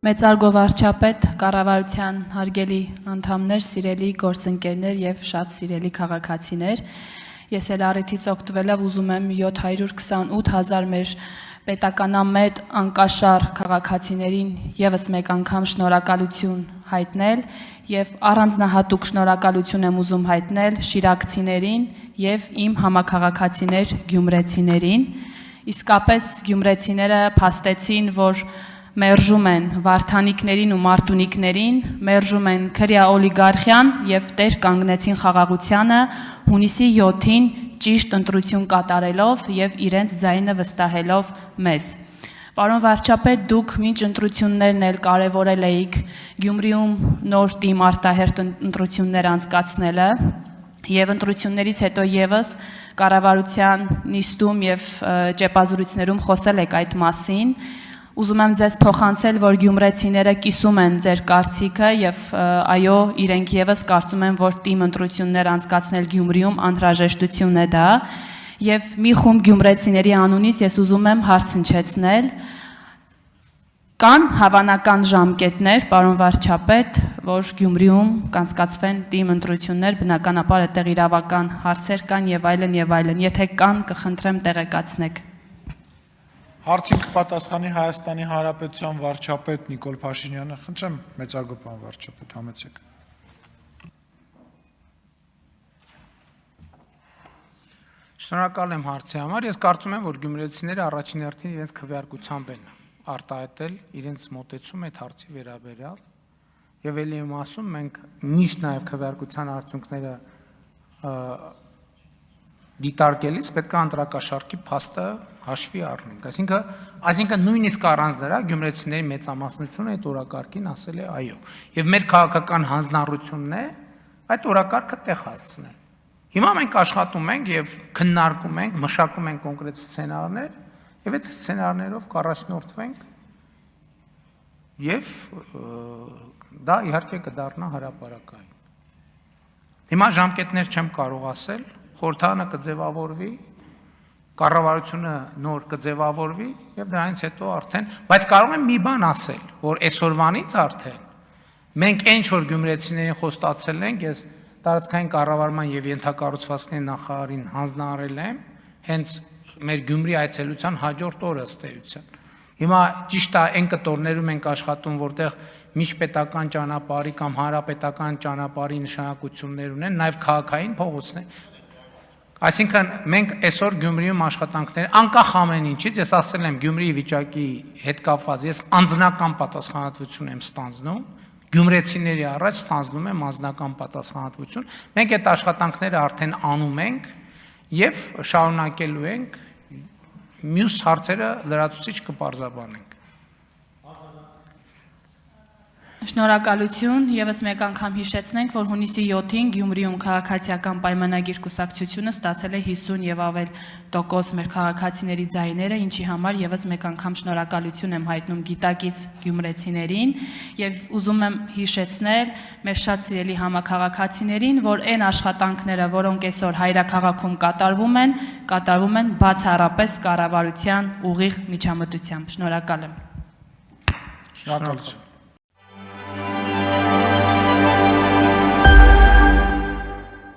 Մեծարգո վարչապետ, կառավարության հարգելի անդամներ, սիրելի գործընկերներ եւ շատ սիրելի քաղաքացիներ, ես էլ առիթից օգտվելով ուզում եմ 728,000 մեր պետականամետ անկաշար քաղաքացիներին եւս մեկ անգամ շնորհակալություն հայտնել եւ առանձնահատուկ շնորհակալություն եմ ուզում հայտնել շիրակցիներին եւ իմ համաքաղաքացիներ գյումրեցիներին։ Իսկապես գյումրեցիները փաստեցին, որ մերժում են վարդանիկներին ու մարտունիկներին, մերժում են քրյա օլիգարխիան եւ տեր կանգնեցին խաղաղությանը հունիսի 7-ին ճիշտ ընտրություն կատարելով եւ իրենց ձայնը վստահելով մեզ։ Պարոն վարչապետ, դուք մինչ ընտրություններն էլ կարևորել էիք Գյումրիում նոր թիմ արտահերթ ընտրություններ անցկացնելը եւ ընտրություններից հետո եւս կառավարության նիստում եւ ճեպազրույցներում խոսել եք այդ մասին։ Ուզում եմ ձեզ փոխանցել, որ գյումրեցիները կիսում են ձեր կարծիքը եւ այո, իրենք եւս կարծում են, որ թիմ ընտրություններ անցկացնել Գյումրիում անհրաժեշտություն է դա եւ մի խումբ գյումրեցիների անունից ես ուզում եմ հարց հնչեցնել։ Կան հավանական ժամկետներ, պարոն վարչապետ, որ Գյումրիում կանցկացվեն թիմ ընտրություններ, բնականաբար այդտեղ իրավական հարցեր կան եւ այլն, եթե կան, կխնդրեմ տեղեկացնեք։ Հարցին կպատասխանի Հայաստանի Հանրապետության վարչապետ Նիկոլ Փաշինյանը, խնդրեմ մեծարգո պարոն վարչապետ, համեցեք։ Շնորհակալ եմ հարցի համար, ես կարծում եմ, որ գյումրեցիները առաջին հերթին իրենց քվեարկությամբ են արտահայտել իրենց մոտեցում այդ հարցի վերաբերյալ եւ ելի եմ ասում, մենք միշտ նաեւ քվեարկության արդյունքները դիտարկելիս պետք է ընտրակաշառքի փաստը հաշվի առնենք, այսինքն նույնիսկ առանց դրա գյումրեցիների մեծամասնությունը այդ օրակարգին ասել է այո եւ մեր քաղաքական հանձնառությունն է այդ օրակարգը տեղ հասցնել։ Հիմա մենք աշխատում ենք եւ քննարկում ենք, մշակում ենք կոնկրետ սցենարներ եւ այդ սցենարներով կառաջնորդվենք եւ դա իհարկե կդառնա հրապարակային։ Հիմա ժամկետներ չեմ կարող ասել, խորհրդարանը կձևավորվի, կառավարությունը նոր կձևավորվի եւ դրանից հետո արդեն, բայց կարող եմ մի բան ասել, որ այսօրվանից արդեն մենք ինչ որ գյումրեցիներին խոստացել ենք, ես տարածքային կառավարման եւ ենթակառուցվածքների նախարարին հանձնարարել եմ, հենց մեր Գյումրի այցելության հաջորդ օրը ըստ էության։ Հիմա ճիշտ է այն կտորներում ենք աշխատում, որտեղ միջպետական ճանապարհի կամ հանրապետական ճանապարհի նշանակություններ ունեն, նաեւ քաղաքային փողոցներ։ Այսինքն մենք այսօր Գյումրիում աշխատանքներ անկախ ամեն ինչից, ես ասել եմ Գյումրիի վիճակի հետ կապված, ես անձնական պատասխանատվություն եմ ստանձնում, գյումրեցիների առաջ ստանձնում եմ անձնական պատասխանատվություն։ Մենք այդ աշխատանքները արդեն անում ենք եւ շարունակելու ենք, մյուս հարցերը լրացուցիչ կպարզաբանենք։ Շնորհակալություն, եւս մեկ անգամ հիշեցնենք, որ հունիսի 7-ին Գյումրիում քաղաքացիական պայմանագիր կուսակցությունը ստացել է 50 եւ ավել տոկոս մեր քաղաքացիների ձայները, ինչի համար եւս մեկ անգամ շնորհակալություն եմ հայտնում գիտակից գյումրեցիներին եւ ուզում եմ հիշեցնել մեր շատ սիրելի համաքաղաքացիներին, որ այն աշխատանքները, որոնք այսօր հայրաքաղաքում կատարվում են բացառապես կառավարության ուղիղ միջամտությամբ։ Շնորհակալ եմ։ Շնորհակալություն։